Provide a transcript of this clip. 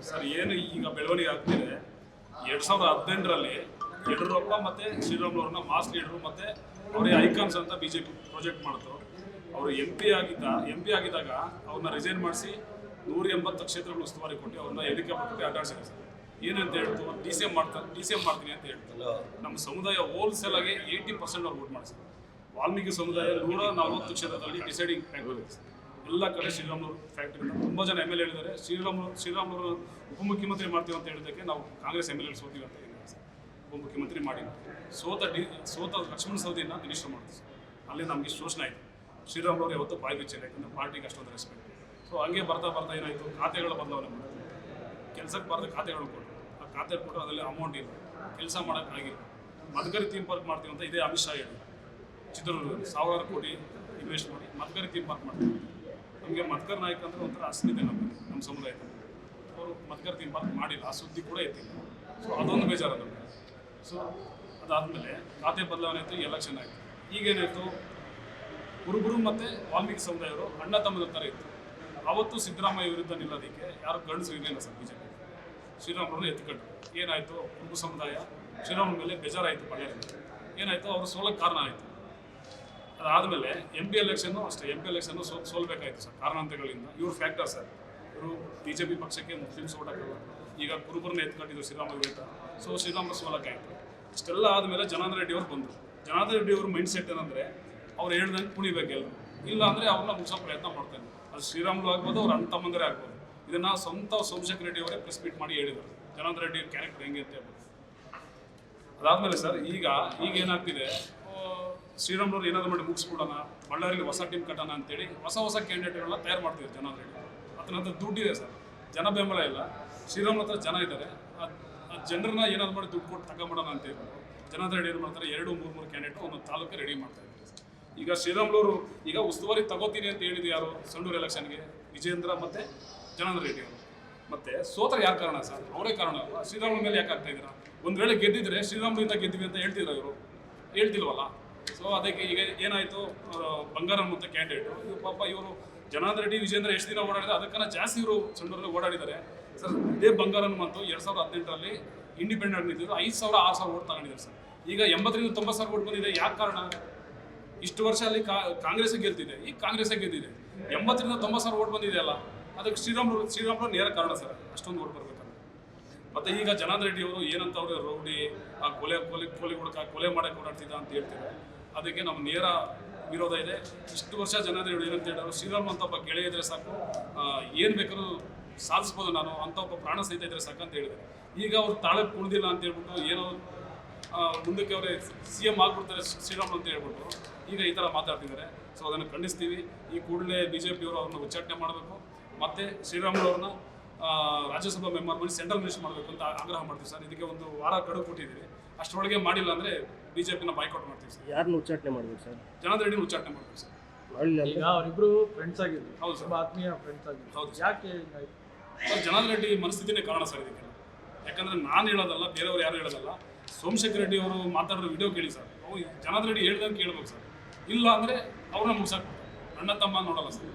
Sir ಏನು ಈಗ ಬೆಳವಣಿಗೆ ಆಗ್ತಿದೆ 2018ರಲ್ಲಿ ಯಡಿಯೂರಪ್ಪ ಮತ್ತು ಶ್ರೀರಾಮುಲವ್ರನ್ನ ಮಾಸ್ ಲೀಡರು ಮತ್ತು ಅವರೇ ಐಕಾನ್ಸ್ ಅಂತ ಬಿಜೆಪಿ ಪ್ರಾಜೆಕ್ಟ್ ಮಾಡ್ತು. ಅವರು ಎಂ ಪಿ ಆಗಿದ್ದಾಗ ಅವ್ರನ್ನ ರಿಸೈನ್ ಮಾಡಿಸಿ 180 ಕ್ಷೇತ್ರಗಳು ಉಸ್ತುವಾರಿ ಕೊಟ್ಟು ಅವ್ರನ್ನ ಹೆಲಿಕಾಪ್ಟರ್ ಕೊಟ್ಟು ಅಡ್ಡಾಡ್ಸಿದೆ ಸರ್. ಏನಂತ ಹೇಳ್ತು, ಡಿ ಸಿ ಎಂ ಮಾಡ್ತೀನಿ ಅಂತ ಹೇಳ್ತು. ನಮ್ಮ ಸಮುದಾಯ ಹೋಲ್ಸೇಲ್ ಆಗಿ 80% ಅವ್ರು ವೋಟ್ ಮಾಡಿಸ್ತಾರೆ. ವಾಲ್ಮೀಕಿ ಸಮುದಾಯ 140 ಕ್ಷೇತ್ರದಲ್ಲಿ ಡಿಸೈಡಿಂಗ್ ಫ್ಯಾಕ್ಟರ್ ಇದೆ ಸರ್. ಎಲ್ಲ ಕಡೆ ಶ್ರೀರಾಮುಲು ಫ್ಯಾಕ್ಟ್ರಿಯಿಂದ ತುಂಬ ಜನ ಎಮ್ ಎಲ್ ಎ ಹೇಳಿದ್ದಾರೆ. ಶ್ರೀರಾಮುಲು ಉಪಮುಖ್ಯಮಂತ್ರಿ ಮಾಡ್ತೀವಿ ಅಂತ ಹೇಳಿದ್ದಕ್ಕೆ ನಾವು ಕಾಂಗ್ರೆಸ್ ಎಮ್ ಎಲ್ ಎ ಸೋತೀವಿ ಅಂತ ಹೇಳಿದ್ದಾರೆ ಸರ್. ಉಪಮುಖ್ಯಮಂತ್ರಿ ಮಾಡಿ ಸೋತ ಲಕ್ಷ್ಮಣ ಸವದಿನ ಮಿನಿಸ್ಟರ್ ಮಾಡ್ತೀವಿ ಸರ್. ಅಲ್ಲಿ ನಮಗೆ ಶೋಷಣೆ ಆಯಿತು. ಶ್ರೀರಾಮುಲು ಯಾವತ್ತೂ ಬಾಯಿ ಬಿಚ್ಚಿಲ್ಲ, ಯಾಕಂದರೆ ಪಾರ್ಟಿಗೆ ಅಷ್ಟೊಂದು ರೆಸ್ಪೆಕ್ಟ್. ಸೊ ಹಂಗೆ ಬರ್ತಾ ಏನಾಯಿತು, ಖಾತೆಗಳ ಬದಲಾವಣೆ ಮಾಡಿದ್ರು. ಕೆಲಸಕ್ಕೆ ಬರೆದ ಖಾತೆಗಳು ಕೊಟ್ಟರು. ಆ ಖಾತೆ ಕೊಟ್ಟರು, ಅದರಲ್ಲಿ ಅಮೌಂಟ್ ಇಲ್ಲ, ಕೆಲಸ ಮಾಡೋಕ್ಕಾಗಿಲ್ಲ. ಮದಕರಿ ಥೀಮ್ ಪಾರ್ಕ್ ಮಾಡ್ತೀವಿ ಅಂತ ಇದೇ ಅಮಿತ್ ಶಾ ಹೇಳಿ ಚಿತ್ರದುರ್ಗದಲ್ಲಿ 1000 ಕೋಟಿ ಇನ್ವೆಸ್ಟ್ ಮಾಡಿ ಮದಕರಿ ಥೀಮ್ ಪಾರ್ಕ್ ಮಾಡ್ತೀವಿ. ನಮಗೆ ಮದಕರ್ ನಾಯಕ ಅಂದರೆ ಒಂಥರ ಅಸ್ಮಿತೆ ನಮ್ಮ ಸಮುದಾಯದಲ್ಲಿ. ಅವರು ಮದಕರಿ ಥೀಮ್ ಪಾರ್ಕ್ ಮಾಡಿಲ್ಲ, ಆ ಸುದ್ದಿ ಕೂಡ ಎತ್ತಿಲ್ಲ. ಸೊ ಅದೊಂದು ಬೇಜಾರ ನಮಗೆ. ಸೊ ಅದಾದಮೇಲೆ ಖಾತೆ ಬದಲಾವಣೆ ಆಯಿತು, ಎಲೆಕ್ಷನ್ ಆಯಿತು. ಈಗೇನಾಯಿತು, ಕುರುಬರು ಮತ್ತು ವಾಲ್ಮೀಕಿ ಸಮುದಾಯವರು ಅಣ್ಣ ತಮ್ಮದ ಥರ ಇತ್ತು. ಅವತ್ತು ಸಿದ್ದರಾಮಯ್ಯ ವಿರುದ್ಧ ನಿಲ್ಲೋದಕ್ಕೆ ಯಾರು ಗಂಡಸು ಇರಲಿಲ್ಲ ಸರ್. ಬಿಜೆಪಿ ಶ್ರೀರಾಮುಲನ್ನು ಎತ್ಕೊಂಡ್ರು. ಏನಾಯಿತು, ಕುರುಬ ಸಮುದಾಯ ಶ್ರೀರಾಮುಲ ಮೇಲೆ ಬೇಜಾರಾಯಿತು. ಬಳ್ಳಾರಿಯಲ್ಲಿ ಏನಾಯಿತು, ಅವರು ಸೋಲಕ್ಕೆ ಕಾರಣ ಆಯಿತು. ಅದಾದಮೇಲೆ ಎಂ ಪಿ ಎಲೆಕ್ಷನ್ನು ಸೋಲ್ಬೇಕಾಯಿತು ಸರ್, ಕಾರಣಾಂತರಗಳಿಂದ. ಇವರು ಫ್ಯಾಕ್ಟರ್ ಸರ್. ಇವರು ಬಿಜೆಪಿ ಪಕ್ಷಕ್ಕೆ ಮುಸ್ಲಿಮ್ಸ್ ಓಟ್ ಹಾಕಲ್ಲ. ಈಗ ಕುರುಬರನ್ನ ಎತ್ಕೊಂಡಿದ್ರು ಶ್ರೀರಾಮುಲು ವಿರುದ್ಧ. ಸೊ ಶ್ರೀರಾಮುಲು ಸೋಲಕ್ಕಾಯಿತು. ಇಷ್ಟೆಲ್ಲ ಆದಮೇಲೆ ಜನಾರ್ದನ ರೆಡ್ಡಿ ಅವರು ಬಂದರು. ಜನಾರ್ದನ ರೆಡ್ಡಿ ಅವ್ರ ಮೈಂಡ್ ಸೆಟ್ ಏನಂದರೆ, ಅವ್ರು ಹೇಳ್ದಂಗೆ ಕುಣಿಬೇಕೆಲ್ಲ, ಇಲ್ಲ ಅಂದರೆ ಅವ್ರನ್ನ ಮುಗಿಸೋ ಪ್ರಯತ್ನ ಮಾಡ್ತಾರೆ. ಅದು ಶ್ರೀರಾಮುಲು ಆಗ್ಬೋದು, ಅವ್ರ ಅಣ್ಣ ತಮ್ಮಂದರೆ ಆಗ್ಬೋದು. ಇದನ್ನು ಸ್ವಂತ ಸೋಮಶೇಖರ್ ರೆಡ್ಡಿ ಅವರೇ ಪ್ರೆಸ್ ಮೀಟ್ ಮಾಡಿ ಹೇಳಿದರು, ಜನಾರ್ದನ ರೆಡ್ಡಿ ಕ್ಯಾರೆಕ್ಟರ್ ಹೆಂಗೆ ಅಂತ ಹೇಳ್ಬೋದು. ಅದಾದಮೇಲೆ ಸರ್ ಈಗ ಏನಾಗ್ತಿದೆ, ಶ್ರೀರಾಮುಲು ಏನಾದರೂ ಮಾಡಿ ಮುಗಿಸ್ಬಿಡೋಣ, ಬಳ್ಳಾರಿಯಲ್ಲಿ ಹೊಸ ಟೀಮ್ ಕಟ್ಟೋಣ ಅಂತೇಳಿ ಹೊಸ ಕ್ಯಾಂಡಿಡೇಟ್ಗಳನ್ನ ತಯಾರು ಮಾಡ್ತಿದ್ದಾರೆ ಜನಾರ್ದನ ರೆಡ್ಡಿ. ಅದನ್ನ ಹತ್ರ ದುಡ್ಡಿದೆ ಸರ್, ಜನ ಬೆಂಬಲ ಇಲ್ಲ. ಶ್ರೀರಾಮುಲು ಹತ್ರ ಜನ ಇದ್ದಾರೆ. ಆ ಜನರನ್ನ ಏನಾದ್ರು ಮಾಡಿ ದುಡ್ಡು ಕೊಟ್ಟು ತಗೊಂಬಿಡೋಣ ಅಂತ ಹೇಳ್ಬೋದು. ಜನಾರ್ದನ ರೆಡ್ಡಿ ಏನು ಮಾಡ್ತಾರೆ, 2-3 ಕ್ಯಾಂಡಿಡೇಟ್ ಒಂದು ತಾಲೂಕೆ ರೆಡಿ ಮಾಡ್ತಾ ಇದ್ದಾರೆ. ಈಗ ಶ್ರೀರಾಮುಲು ಈಗ ಉಸ್ತುವಾರಿ ತಗೋತೀನಿ ಅಂತ ಹೇಳಿದ್ದು ಯಾರು, ಸಂಡೂರು ಎಲೆಕ್ಷನ್ಗೆ ವಿಜೇಂದ್ರ ಮತ್ತು ಜನಾರ್ದನ ರೆಡ್ಡಿ ಅವರು. ಮತ್ತು ಸೋತರೆ ಯಾರು ಕಾರಣ ಸರ್? ಅವರೇ ಕಾರಣ ಅಲ್ವಾ? ಶ್ರೀರಾಮುಲು ಮೇಲೆ ಯಾಕೆ ಆಗ್ತಾ ಇದ್ದೀರಾ? ಒಂದು ವೇಳೆ ಗೆದ್ದಿದ್ರೆ ಶ್ರೀರಾಮುಲಿಂದ ಗೆದ್ದಿವಿ ಅಂತ ಹೇಳ್ತಿದ್ರು, ಇವರು ಹೇಳ್ತಿಲ್ವಲ್ಲ. ಸೊ ಅದಕ್ಕೆ ಈಗ ಏನಾಯಿತು, ಬಂಗಾರನ್ ಮತ್ತು ಕ್ಯಾಂಡಿಡೇಟು ಪಾಪ ಇವರು ಜನಾರ್ದನ ರೆಡ್ಡಿ ವಿಜೇಂದ್ರ ಎಷ್ಟು ದಿನ ಓಡಾಡಿದ್ರೆ ಅದಕ್ಕನ್ನ ಜಾಸ್ತಿ ಇವರು ಸಂಡೂರಲ್ಲಿ ಓಡಾಡಿದ್ದಾರೆ ಸರ್. ಇದೇ ಬಂಗಾರನ್ ಮತ್ತು 2018ರಲ್ಲಿ ಇಂಡಿಪೆಂಡೆಂಟ್ ನಿಂತಿದ್ರು 5,000-6,000 ಓಟ್ ತಗೊಂಡಿದ್ದಾರೆ ಸರ್. ಈಗ 80,000-90,000 ಓಟ್ ಬಂದಿದೆ. ಯಾಕೆ ಕಾರಣ? ಇಷ್ಟು ವರ್ಷ ಅಲ್ಲಿ ಕಾಂಗ್ರೆಸ್ಗೆ ಗೆಲ್ತಿದೆ, ಈಗ ಕಾಂಗ್ರೆಸ್ಗೆ ಗೆದ್ದಿದೆ. 80,000-90,000 ಓಟ್ ಬಂದಿದೆಯಲ್ಲ, ಅದಕ್ಕೆ ಶ್ರೀರಾಮುಲು ನೇರ ಕಾರಣ ಸರ್, ಅಷ್ಟೊಂದು ಓಟ್ ಬರ್ಬೇಕಂತ. ಮತ್ತು ಈಗ ಜನಾರ್ದನ ರೆಡ್ಡಿ ಅವರು ಏನಂತ ಅವರು ರೌಡಿ, ಆ ಕೊಲೆ ಮಾಡಕ್ಕೆ ಓಡಾಡ್ತಿದ್ದ ಅಂತ ಹೇಳ್ತಿದ್ದಾರೆ. ಅದಕ್ಕೆ ನಮ್ಮ ನೇರ ವಿರೋಧ ಇದೆ. ಇಷ್ಟು ವರ್ಷ ಜನಾರ್ದನ ರೆಡ್ಡಿ ಏನಂತ ಹೇಳಿದ್ರು, ಶ್ರೀರಾಮುಲು ಅಂತ ಒಬ್ಬ ಗೆಳೆಯ ಇದ್ರೆ ಸಾಕು, ಏನು ಬೇಕಾದ್ರೂ ಸಾಧಿಸ್ಬೋದು ನಾನು ಅಂತ, ಒಬ್ಬ ಪ್ರಾಣ ಸಹಿತ ಇದ್ರೆ ಸಾಕು ಅಂತ ಹೇಳಿದ್ದಾರೆ. ಈಗ ಅವ್ರು ತಾಳಕ್ಕೆ ಕುಳಿದಿಲ್ಲ ಅಂತ ಹೇಳ್ಬಿಟ್ಟು ಏನೋ ಮುಂದಕ್ಕೆ ಅವರೇ CM ಆಗ್ಬಿಡ್ತಾರೆ ಶ್ರೀರಾಮುಲು ಅಂತ ಹೇಳ್ಬಿಟ್ಟು ಈಗ ಈ ಥರ ಮಾತಾಡ್ತಿದ್ದಾರೆ. ಸೊ ಅದನ್ನು ಖಂಡಿಸ್ತೀವಿ. ಈ ಕೂಡಲೇ BJPಯವರು ಅವ್ರನ್ನ ಉಚ್ಚಾಟನೆ ಮಾಡಬೇಕು. ಮತ್ತು ಶ್ರೀರಾಮುಲು ಅವ್ರನ್ನ ರಾಜ್ಯಸಭಾ ಮೆಂಬರ್ ಮಾಡಿ ಸೆಂಟ್ರಲ್ ಮಿನಿಸ್ಟರ್ ಮಾಡಬೇಕು ಅಂತ ಆಗ್ರಹ ಮಾಡ್ತೀವಿ ಸರ್. ಇದಕ್ಕೆ 1 ವಾರ ಗಡುವು ಕೊಟ್ಟಿದ್ದೀವಿ. ಅಷ್ಟರೊಳಗೆ ಮಾಡಿಲ್ಲ ಅಂದರೆ BJPನ ಬಾಯ್ಕಾಟ್ ಮಾಡ್ತೀವಿ ಸರ್. ಯಾರನ್ನ ಉಚ್ಚಾಟನೆ ಮಾಡಬೇಕು ಸರ್? ಜನಾರ್ದನ ರೆಡ್ಡಿನ ಉಚ್ಚಾಟನೆ ಮಾಡ್ತೀವಿ ಸರ್. ಈಗ ಅವರಿಬ್ರು ಫ್ರೆಂಡ್ಸ್ ಆಗಿದ್ರು. ಹೌದು ಸರ್, ಆತ್ಮೀಯ ಫ್ರೆಂಡ್ಸ್ ಆಗಿದ್ರು. ಹೌದು ಯಾಕೆ ಸರ್, ಜನಾರ್ದನ ರೆಡ್ಡಿ ಮನಸ್ಥಿತಿನೇ ಕಾರಣ ಸರ್ ಇದಕ್ಕೆ. ಯಾಕಂದರೆ ನಾನು ಹೇಳೋದಲ್ಲ, ಬೇರೆಯವ್ರು ಯಾರು ಹೇಳೋದಲ್ಲ. ಸೋಮಶೇಖರ್ ರೆಡ್ಡಿ ಅವರು ಮಾತಾಡೋ ವಿಡಿಯೋ ಕೇಳಿ ಸರ್. ಜನಾರ್ದನ ರೆಡ್ಡಿ ಹೇಳ್ದಂಗೆ ಕೇಳ್ಬೇಕು ಸರ್. ಇಲ್ಲ ಅಂದರೆ ಅವ್ರನ್ನ ಮುಗಿಸಾಕ್ಬಿಟ್ಟು ಅಣ್ಣ ತಮ್ಮ ನೋಡಲ್ಲ ಸರ್.